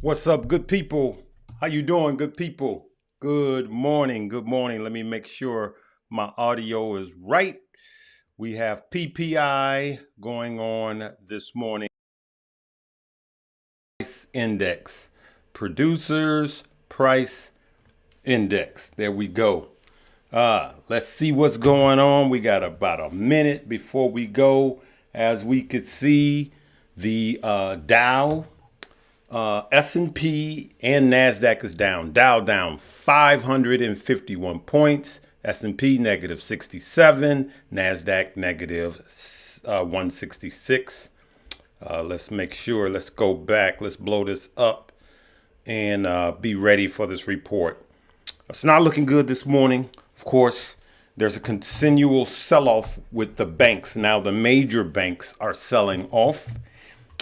What's up, good people? How you doing, good people? Good morning. Good morning. Let me make sure my audio is right. We have PPI going on this morning. Price index. Producers price index. There we go. Let's see what's going on. We got about a minute before we go. As we could see, the Dow, S&P and NASDAQ is down. Dow down 551 points. S&P negative 67. NASDAQ negative 166. Let's make sure. Let's go back. Let's blow this up and be ready for this report. It's not looking good this morning. Of course, there's a continual sell-off with the banks. Now the major banks are selling off.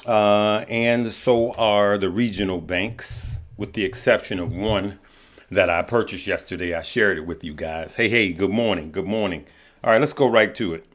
And so are the regional banks, with the exception of one that I purchased yesterday. I shared it with you guys. Hey, good morning. Good morning. All right, let's go right to it.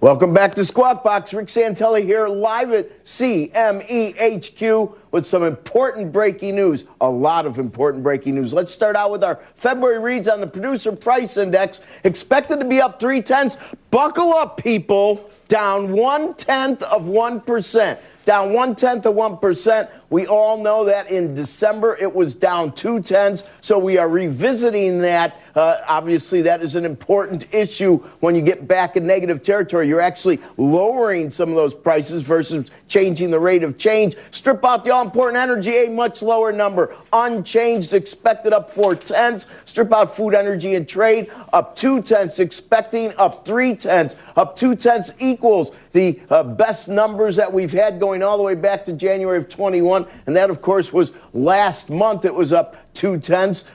Welcome back to Squawk Box. Rick Santelli here, live at CMEHQ with some important breaking news. A lot of important breaking news. Let's start out with our February reads on the Producer Price Index. Expected to be up 0.3. Buckle up, people. Down 0.1%. Down 0.1%. We all know that in December it was down 0.2. So we are revisiting that. Obviously, that is an important issue when you get back in negative territory. You're actually lowering some of those prices versus changing the rate of change. Strip out the all-important energy, a much lower number. Unchanged, expected up 0.4. Strip out food, energy, and trade, up 0.2. Expecting up 0.3. Up 0.2 equals the best numbers that we've had going all the way back to January of 21. And that, of course, was last month. It was up 0.2.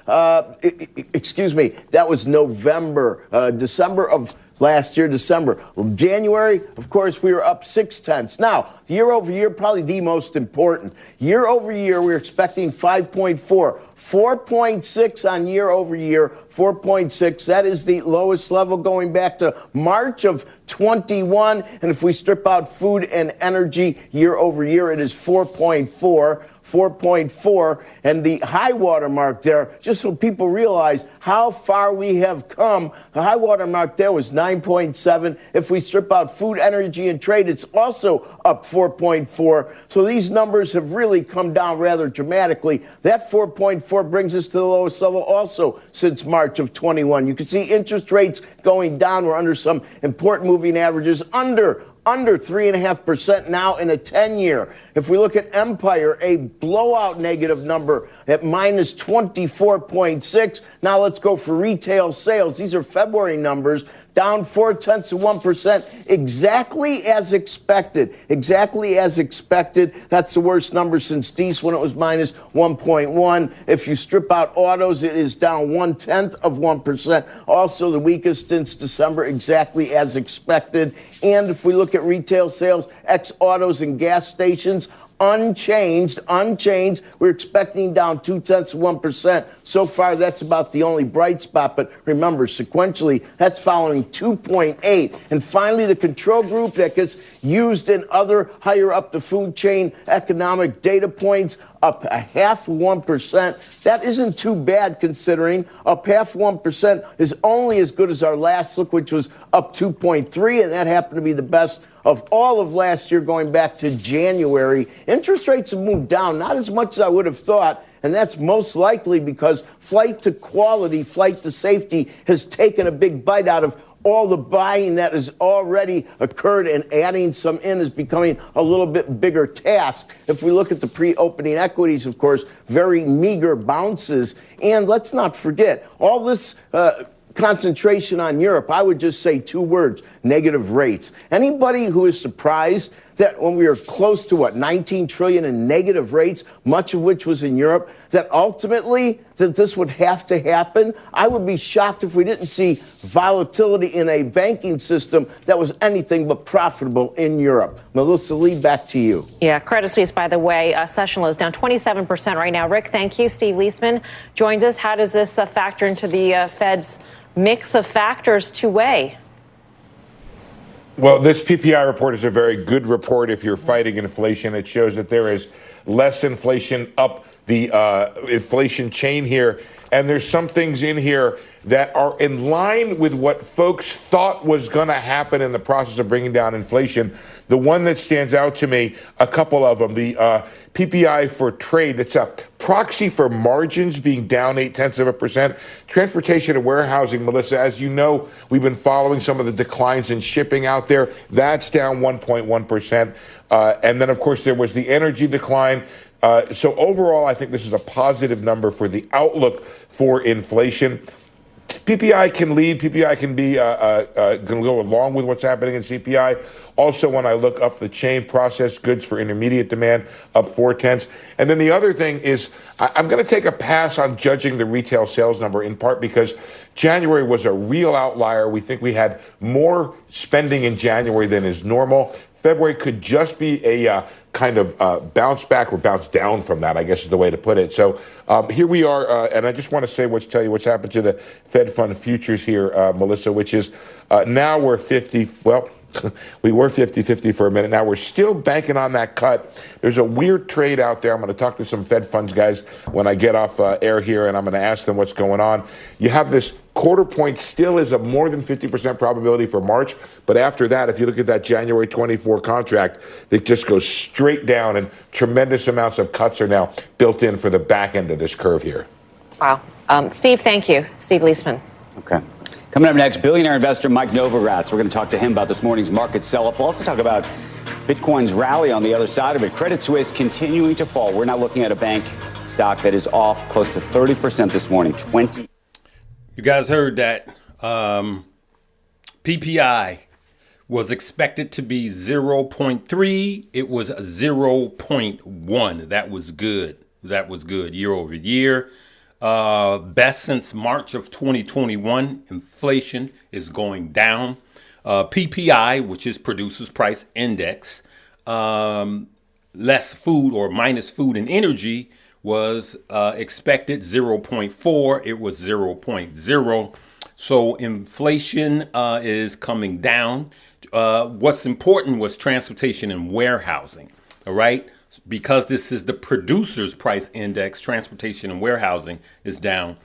Excuse me, that was November, December of last year, December. January, of course, we were up 0.6. Now, year over year, probably the most important. Year over year, we're expecting 5.4. 4.6 on year over year, 4.6. That is the lowest level going back to March of 21. And if we strip out food and energy year over year, it is 4.4. 4.4, and the high water mark there, just so people realize how far we have come, the high water mark there was 9.7. If we strip out food, energy, and trade, it's also up 4.4. So these numbers have really come down rather dramatically. That 4.4 brings us to the lowest level also since March of 21. You can see interest rates going down. We're under some important moving averages, under 3.5% now in a 10-year. If we look at Empire, a blowout negative number at minus 24.6. Now let's go for retail sales. These are February numbers, down 0.4%, exactly as expected. Exactly as expected. That's the worst number since Dees when it was minus 1.1. If you strip out autos, it is down 0.1%. Also the weakest since December, exactly as expected. And if we look at retail sales, ex-autos and gas stations, unchanged. We're expecting down 0.2%. So far, that's about the only bright spot. But remember, sequentially, that's following 2.8. And finally, the control group that gets used in other higher up the food chain economic data points, up 0.5%. That isn't too bad considering. Up 0.5% is only as good as our last look, which was up 2.3, and that happened to be the best of all of last year going back to January. Interest rates have moved down, not as much as I would have thought, and that's most likely because flight to quality, flight to safety has taken a big bite out of all the buying that has already occurred, and adding some in is becoming a little bit bigger task. If we look at the pre-opening equities, of course, very meager bounces. And let's not forget, all this concentration on Europe, I would just say two words: negative rates. Anybody who is surprised that when we were close to 19 trillion in negative rates, much of which was in Europe, that ultimately that this would have to happen, I would be shocked if we didn't see volatility in a banking system that was anything but profitable in Europe. Melissa Lee, back to you. Yeah, Credit Suisse, by the way, session low is down 27% right now. Rick, thank you. Steve Leisman joins us. How does this factor into the Fed's mix of factors to weigh? Well, this PPI report is a very good report if you're fighting inflation. It shows that there is less inflation up the inflation chain here. And there's some things in here that are in line with what folks thought was going to happen in the process of bringing down inflation. The one that stands out to me, a couple of them, the PPI for trade, it's a proxy for margins being down 0.8%. Transportation and warehousing, Melissa, as you know, we've been following some of the declines in shipping out there. That's down 1.1%. And then, of course, there was the energy decline. So overall, I think this is a positive number for the outlook for inflation. PPI can lead. PPI can be going to go along with what's happening in CPI. Also, when I look up the chain, processed goods for intermediate demand up 0.4. And then the other thing is I'm going to take a pass on judging the retail sales number, in part because January was a real outlier. We think we had more spending in January than is normal. February could just be a kind of bounce back or bounce down from that, I guess is the way to put it. So here we are, and I just want to tell you what's happened to the Fed Fund futures here, Melissa, which is now we're 50, well, we were 50-50 for a minute. Now we're still banking on that cut. There's a weird trade out there. I'm going to talk to some Fed funds guys when I get off air here, and I'm going to ask them what's going on. You have this quarter point still is a more than 50% probability for March. But after that, if you look at that January 24 contract, it just goes straight down, and tremendous amounts of cuts are now built in for the back end of this curve here. Wow. Steve, thank you. Steve Leisman. Okay. Coming up next, billionaire investor Mike Novogratz. We're going to talk to him about this morning's market sell-off. We'll also talk about Bitcoin's rally on the other side of it. Credit Suisse continuing to fall. We're now looking at a bank stock that is off close to 30% this morning. You guys heard that PPI was expected to be 0.3. It was 0.1. That was good. That was good year over year. Best since March of 2021. Inflation is going down. PPI, which is Producers Price Index, less food or minus food and energy, was expected 0.4. It was 0.0. So inflation is coming down. What's important was transportation and warehousing. All right. Because this is the Producers Price Index, transportation and warehousing is down.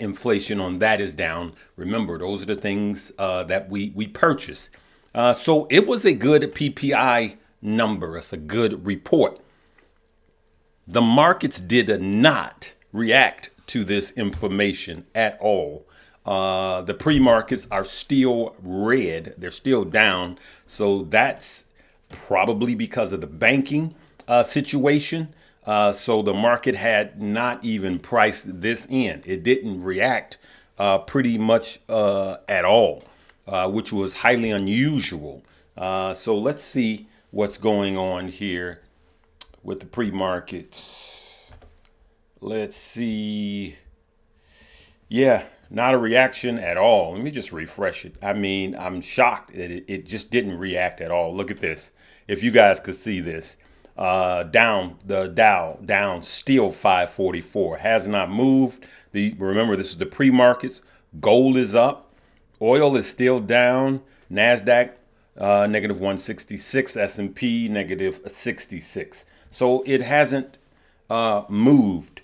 Inflation on that is down. Remember, those are the things that we purchase. So it was a good PPI number. It's a good report. The markets did not react to this information at all. The pre-markets are still red. They're still down. So that's probably because of the banking situation. So the market had not even priced this in. It didn't react pretty much at all, which was highly unusual. So let's see what's going on here with the pre-markets. Let's see. Yeah, not a reaction at all. Let me just refresh it. I mean, I'm shocked that it just didn't react at all. Look at this. If you guys could see this. Down, the Dow down, still 544, has not moved. Remember, this is the pre-markets. Gold is up, oil is still down. Nasdaq negative 166, S&P negative 66. So it hasn't moved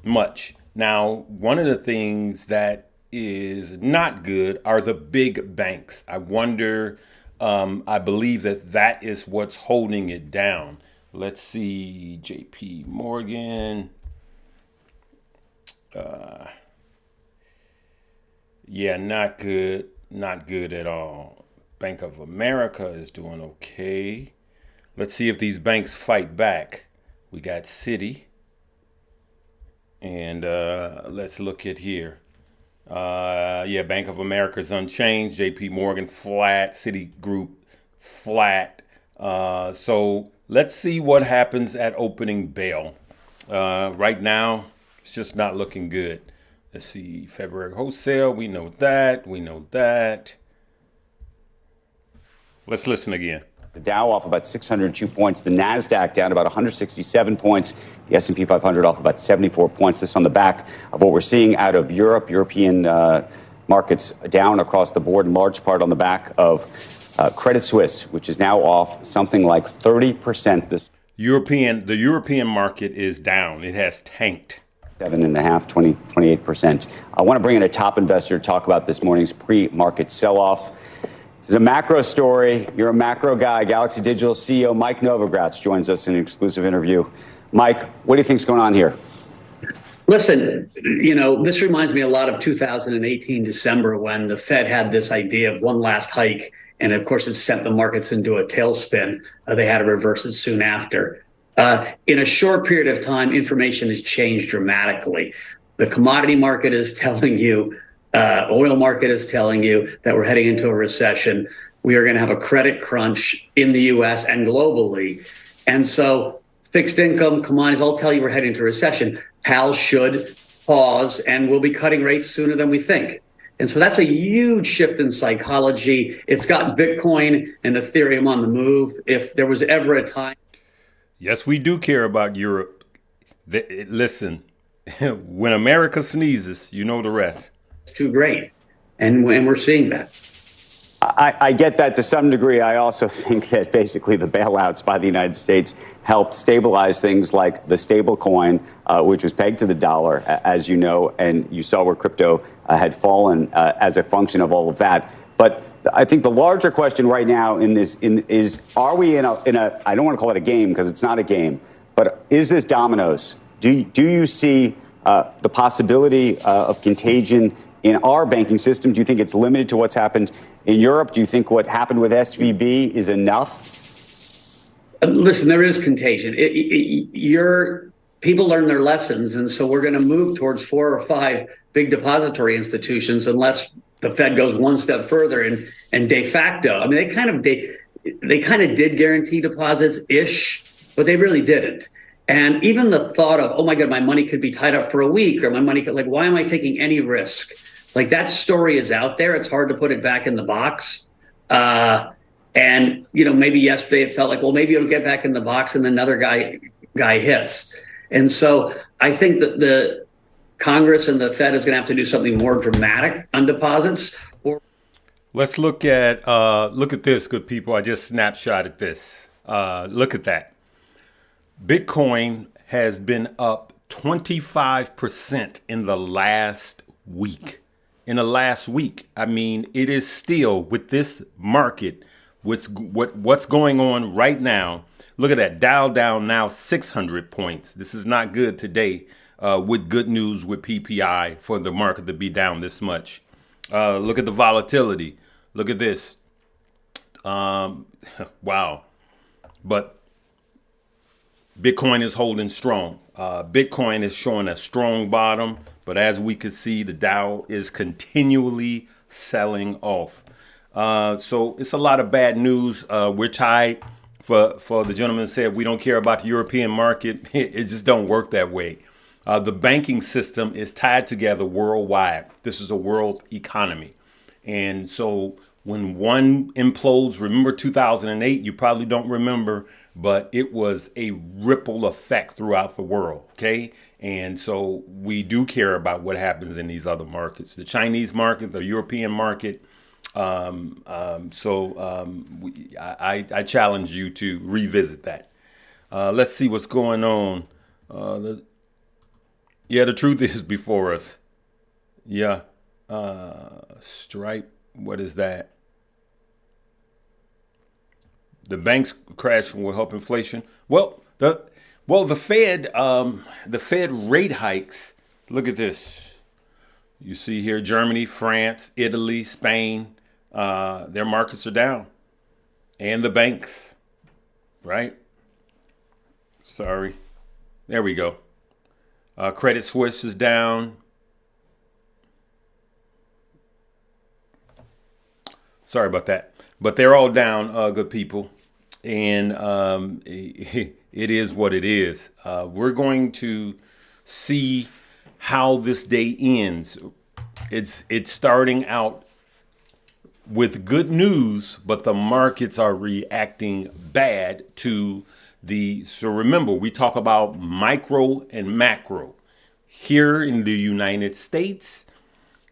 much. Now, one of the things that is not good are the big banks. I wonder. I believe that is what's holding it down. Let's see, JP Morgan. Yeah, not good. Not good at all. Bank of America is doing okay. Let's see if these banks fight back. We got Citi. And let's look at here. Yeah, Bank of America is unchanged. JP Morgan flat. Citigroup flat. So let's see what happens at opening bell. Right now, it's just not looking good. Let's see, February wholesale. We know that. We know that. Let's listen again. The Dow off about 602 points. The Nasdaq down about 167 points. The S&P 500 off about 74 points. This on the back of what we're seeing out of Europe. European markets down across the board, in large part on the back of Credit Suisse, which is now off something like 30% this The European market is down. It has tanked. 7.5%, 28%. I want to bring in a top investor to talk about this morning's pre-market sell-off. This is a macro story. You're a macro guy. Galaxy Digital CEO Mike Novogratz joins us in an exclusive interview. Mike, what do you think's going on here? Listen, this reminds me a lot of 2018 December when the Fed had this idea of one last hike. And of course, it sent the markets into a tailspin. They had to reverse it soon after. In a short period of time, information has changed dramatically. The commodity market is telling you, oil market is telling you that we're heading into a recession. We are going to have a credit crunch in the U.S. and globally. And so fixed income, commodities all tell you we're heading into a recession. Powell should pause, and we'll be cutting rates sooner than we think. And so that's a huge shift in psychology. It's got Bitcoin and Ethereum on the move. If there was ever a time. Yes, we do care about Europe. Listen, when America sneezes, you know the rest. It's too great. And we're seeing that. I get that to some degree. I also think that basically the bailouts by the United States helped stabilize things like the stable coin, which was pegged to the dollar, as you know, and you saw where crypto had fallen as a function of all of that. But I think the larger question right now is are we in a I don't want to call it a game because it's not a game, but is this dominoes? Do you see the possibility of contagion in our banking system? Do you think it's limited to what's happened in Europe? Do you think what happened with SVB is enough? Listen, there is contagion. People learn their lessons, and so we're going to move towards 4 or 5 big depository institutions unless the Fed goes one step further and de facto. I mean, they kind of did guarantee deposits ish, but they really didn't. And even the thought of, oh my God, my money could be tied up for a week, or my money could, why am I taking any risk? Like, that story is out there. It's hard to put it back in the box. And, maybe yesterday it felt like, well, maybe it'll get back in the box and another guy hits. And so I think that the Congress and the Fed is going to have to do something more dramatic on deposits. Let's look at this, good people. I just snapshotted this. Look at that. Bitcoin has been up 25% in the last week. I mean, it is still, with this market, what's going on right now. Look at that. Dow down now 600 points. This is not good today with good news with PPI for the market to be down this much. Look at the volatility. Look at this. Wow. But Bitcoin is holding strong. Bitcoin is showing a strong bottom, but as we can see, the Dow is continually selling off. So it's a lot of bad news. We're tied. For the gentleman said, we don't care about the European market. It just don't work that way. The banking system is tied together worldwide. This is a world economy. And so when one implodes, remember 2008, you probably don't remember, but it was a ripple effect throughout the world. OK, and so we do care about what happens in these other markets, the Chinese market, the European market. I challenge you to revisit that. Let's see what's going on. The truth is before us. Yeah. Stripe. What is that? The banks crashing will help inflation. Well, the Fed rate hikes. Look at this. You see here, Germany, France, Italy, Spain. Their markets are down, and the banks, right? Sorry. There we go. Credit Suisse is down. Sorry about that. But they're all down, good people. And it is what it is. We're going to see how this day ends. It's starting out with good news, but the markets are reacting bad to so remember, we talk about micro and macro. Here in the United States,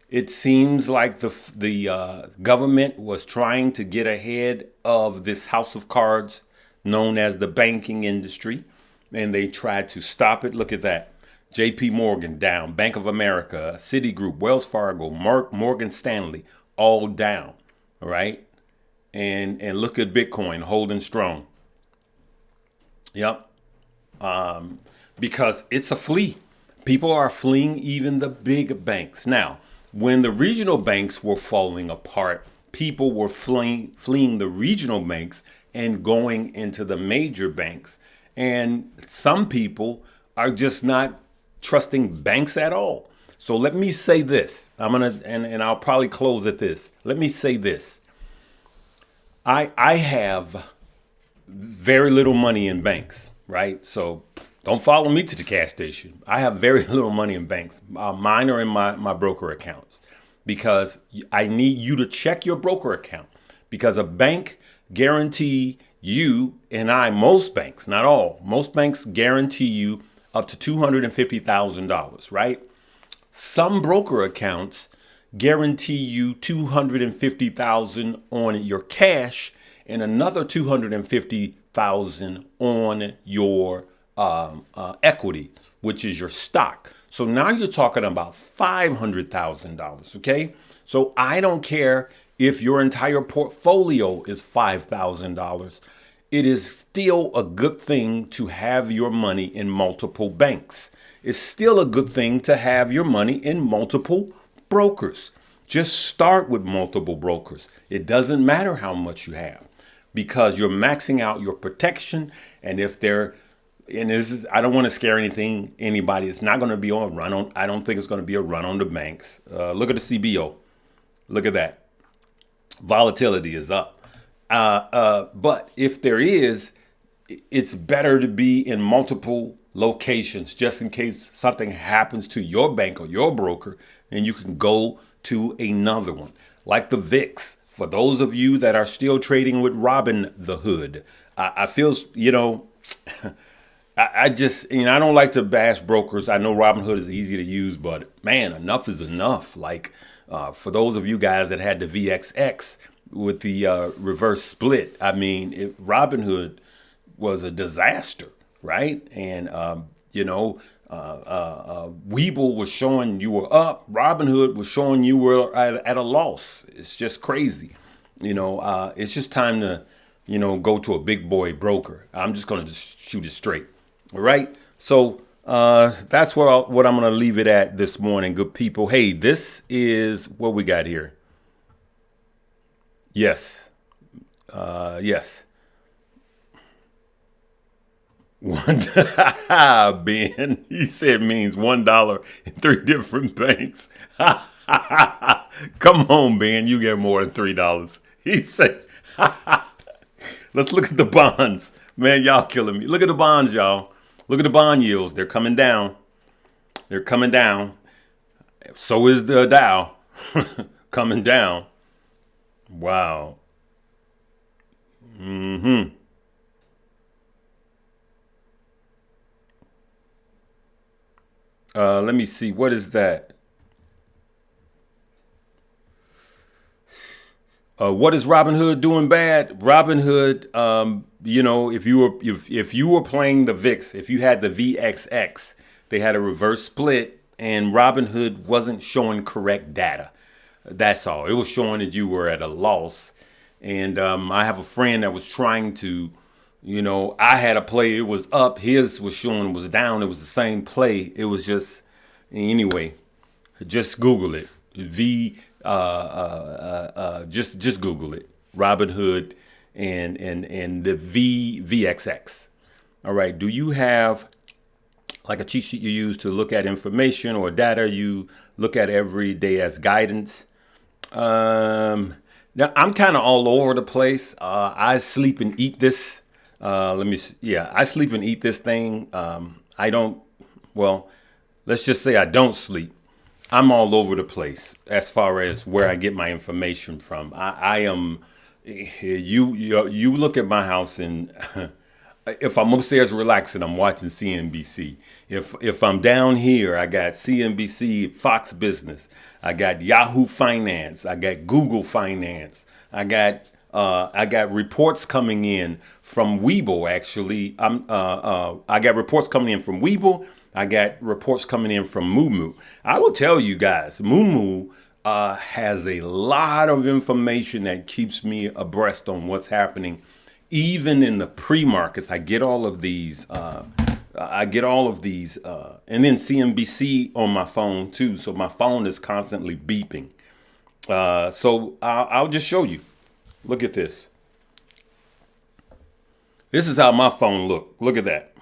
It seems like the government was trying to get ahead of this house of cards known as the banking industry, and they tried to stop it. Look at that. J.P. Morgan down, Bank of America, Citigroup, Wells Fargo, Morgan Stanley, all down. All right. And look at Bitcoin holding strong. Yep. Because it's a flea. People are fleeing even the big banks. Now, when the regional banks were falling apart, people were fleeing the regional banks and going into the major banks. And some people are just not trusting banks at all. So let me say this. And I'll probably close at this. Let me say this. I have very little money in banks, right? So don't follow me to the cash station. I have very little money in banks. Mine are in my broker accounts because I need you to check your broker account because a bank guarantee you and most banks, not all, most banks guarantee you up to $250,000, right? Some broker accounts guarantee you $250,000 on your cash and another $250,000 on your equity, which is your stock. So now you're talking about $500,000. Okay. So I don't care if your entire portfolio is $5,000. It is still a good thing to have your money in multiple banks. It's still a good thing to have your money in multiple brokers. Just start with multiple brokers. It doesn't matter how much you have because you're maxing out your protection. And if they're, and this is, I don't want to scare anybody. It's not going to be a run on. I don't think it's going to be a run on the banks. Look at the CBO. Look at that. Volatility is up. But if there is, it's better to be in multiple locations just in case something happens to your bank or your broker and you can go to another one. Like the VIX. For those of you that are still trading with Robinhood, I feel, I just, I don't like to bash brokers. I know Robinhood is easy to use, but man, enough is enough. Like for those of you guys that had the VXX with the reverse split, Robinhood was a disaster, right? And, Webull was showing you were up. Robinhood was showing you were at a loss. It's just crazy. It's just time to, go to a big boy broker. I'm just going to just shoot it straight. All right. So that's what I'm going to leave it at this morning. Good people. Hey, this is what we got here. Yes. Yes. Ben, he said means $1 in 3 different banks. Come on, Ben, you get more than $3. He said, let's look at the bonds. Man, y'all killing me. Look at the bonds, y'all. Look at the bond yields. They're coming down. They're coming down. So is the Dow coming down. Wow. Mm-hmm. Let me see. What is that? What is Robinhood doing bad? Robinhood, if you were playing the VIX, if you had the VXX, they had a reverse split, and Robinhood wasn't showing correct data. That's all. It was showing that you were at a loss. And I have a friend that was trying to. I had a play, it was up, his was showing it was down, it was the same play. It was just, anyway, just Google it. Just Google it. Robinhood and the VXX. All right, do you have like a cheat sheet you use to look at information or data you look at every day as guidance? Now, I'm kind of all over the place. I sleep and eat this. I sleep and eat this thing. Let's just say I don't sleep. I'm all over the place as far as where I get my information from. I am, you look at my house and if I'm upstairs relaxing, I'm watching CNBC. If I'm down here, I got CNBC, Fox Business, I got Yahoo Finance, I got Google Finance, I got reports coming in from Webull. Actually, I got reports coming in from Webull. I got reports coming in from Moomoo. I will tell you guys, Moomoo has a lot of information that keeps me abreast on what's happening. Even in the pre-markets, I get all of these. And then CNBC on my phone too. So my phone is constantly beeping. So I'll just show you. Look at this. This is how my phone look. Look at that.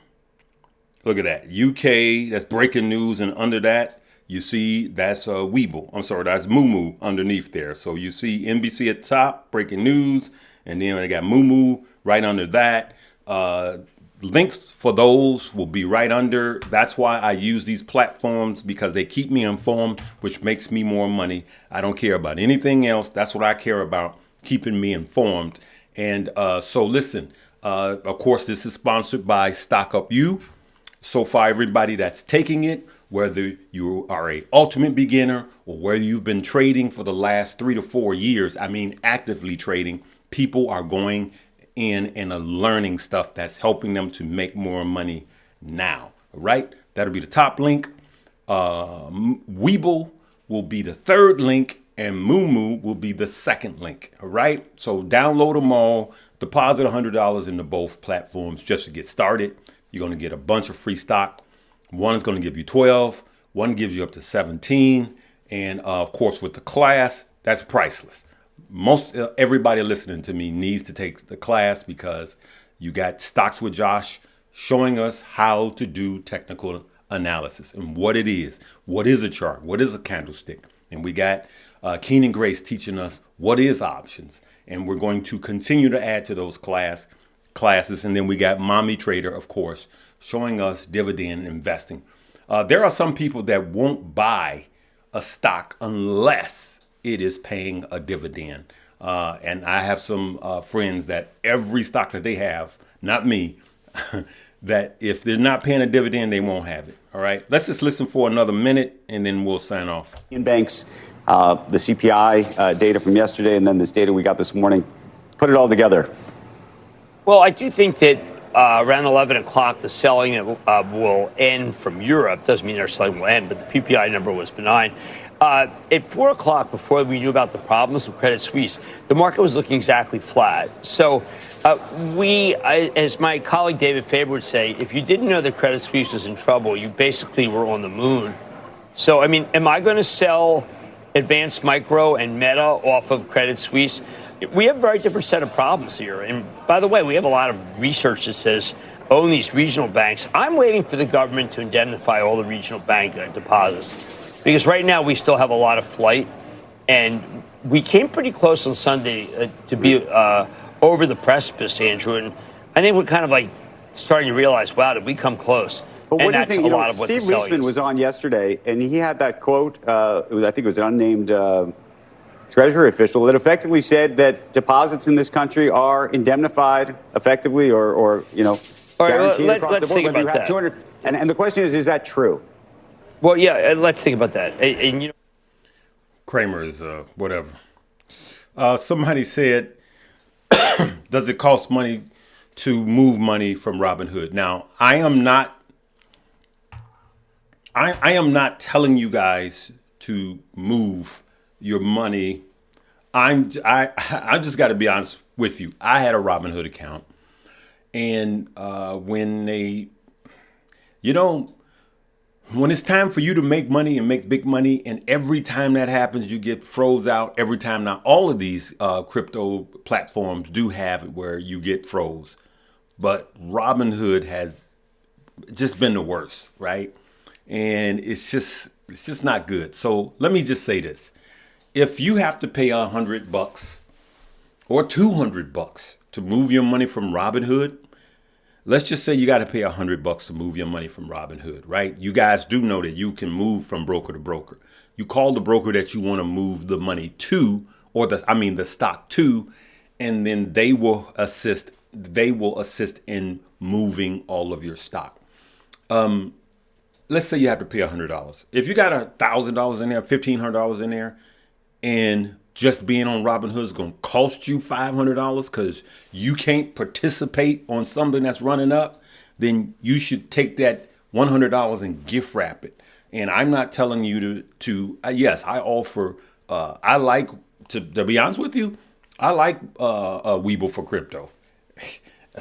Look at that. UK, that's breaking news. And under that, you see that's Webull. I'm sorry, that's Moomoo underneath there. So you see NBC at the top, breaking news. And then I got Moomoo right under that. Links for those will be right under. That's why I use these platforms, because they keep me informed, which makes me more money. I don't care about anything else. That's what I care about, keeping me informed. And so listen, of course, this is sponsored by Stock Up You. So far, everybody that's taking it, whether you are a ultimate beginner or whether you've been trading for the last 3 to 4 years, I mean actively trading, people are going in and learning stuff that's helping them to make more money now. All right, that'll be the top link. Webull will be the third link, and Moomoo will be the second link. All right, so download them all. Deposit $100 into both platforms just to get started. You're going to get a bunch of free stock. One is going to give you 12. One gives you up to 17. And of course, with the class, that's priceless. Most everybody listening to me needs to take the class, because you got Stocks with Josh showing us how to do technical analysis and what it is. What is a chart? What is a candlestick? And we got Keenan Grace teaching us what is options. And we're going to continue to add to those classes. And then we got Mommy Trader, of course, showing us dividend investing. There are some people that won't buy a stock unless it is paying a dividend. And I have some friends that every stock that they have, not me, that if they're not paying a dividend, they won't have it. All right, let's just listen for another minute and then we'll sign off. In banks, the CPI data from yesterday, and then this data we got this morning, put it all together. Well, I do think that around 11 o'clock, the selling will end from Europe. Doesn't mean our selling will end, but the PPI number was benign. At 4 o'clock, before we knew about the problems with Credit Suisse, the market was looking exactly flat. So as my colleague David Faber would say, if you didn't know that Credit Suisse was in trouble, you basically were on the moon. So, I mean, am I going to sell Advanced Micro and Meta off of Credit Suisse? We have a very different set of problems here. And by the way, we have a lot of research that says own these regional banks. I'm waiting for the government to indemnify all the regional bank deposits, because right now we still have a lot of flight. And we came pretty close on Sunday to be over the precipice, Andrew. And I think we're kind of like starting to realize, wow, did we come close? But what and do you that's think? a lot of what Steve the selling Leisman is. was on yesterday, and he had that quote. I think it was an unnamed Treasury official that effectively said that deposits in this country are indemnified effectively, or guaranteed across let's the board. think Whether you about have 200, and the question is that true? Well, yeah, let's think about that. And you know, Kramer is whatever. Somebody said, does it cost money to move money from Robinhood? Now, I am not telling you guys to move your money. I just got to be honest with you. I had a Robinhood account, and when when it's time for you to make money and make big money, and every time that happens, you get froze out every time. Now, all of these crypto platforms do have it where you get froze, but Robinhood has just been the worst, right? And it's just not good. So let me just say this. If you have to pay $100 or $200 to move your money from Robinhood, let's just say you got to pay $100 to move your money from Robinhood, right? You guys do know that you can move from broker to broker. You call the broker that you want to move the money to, or the stock to, and then they will assist they will assist in moving all of your stock. Let's say you have to pay $100. If you got $1,000 in there, $1,500 in there, and just being on Robinhood is going to cost you $500 because you can't participate on something that's running up, then you should take that $100 and gift wrap it. And I'm not telling you to yes, I offer, I like, to be honest with you, I like Webull for crypto.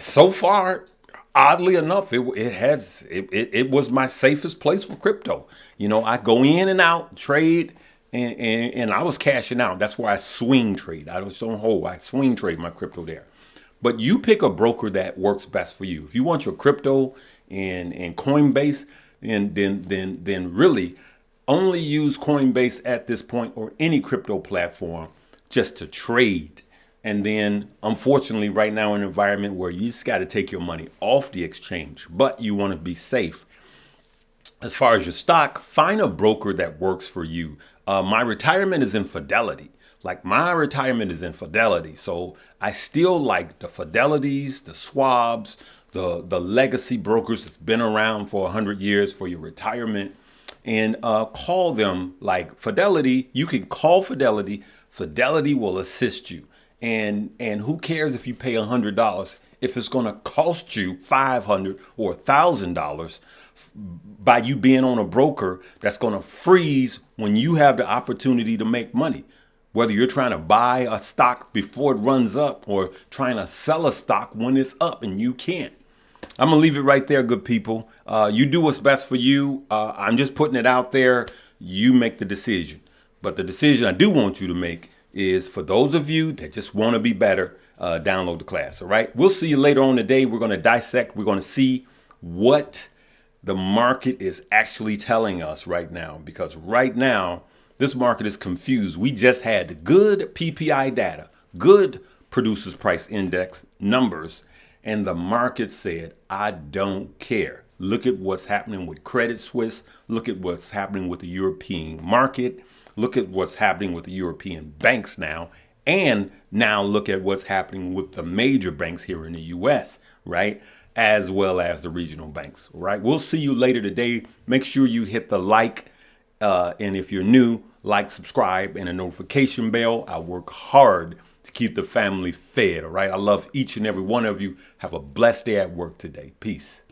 So far, oddly enough, it was my safest place for crypto. You know, I go in and out, trade, and I was cashing out. That's where I swing trade. I was on hold. I swing trade my crypto there. But you pick a broker that works best for you. If you want your crypto and Coinbase, then really only use Coinbase at this point, or any crypto platform, just to trade. And then, unfortunately, right now in an environment where you just got to take your money off the exchange, but you want to be safe. As far as your stock, find a broker that works for you. My retirement is in Fidelity. So I still like the Fidelities, the Schwabs, the legacy brokers that's been around for 100 years for your retirement. And call them. Like Fidelity, you can call Fidelity. Fidelity will assist you. And who cares if you pay $100 if it's going to cost you $500 or $1,000 by you being on a broker that's going to freeze when you have the opportunity to make money. Whether you're trying to buy a stock before it runs up or trying to sell a stock when it's up and you can't. I'm going to leave it right there, good people. You do what's best for you. I'm just putting it out there. You make the decision. But the decision I do want you to make is, for those of you that just want to be better, download the class. All right. We'll see you later on today. We're going to dissect. We're going to see what the market is actually telling us right now, because right now this market is confused. We just had good PPI data, good producers price index numbers, and the market said, I don't care. Look at what's happening with Credit Suisse. Look at what's happening with the European market. Look at what's happening with the European banks now. And now look at what's happening with the major banks here in the US, right? As well as the regional banks, right? We'll see you later today. Make sure you hit the like. And if you're new, like, subscribe, and a notification bell. I work hard to keep the family fed, all right? I love each and every one of you. Have a blessed day at work today. Peace.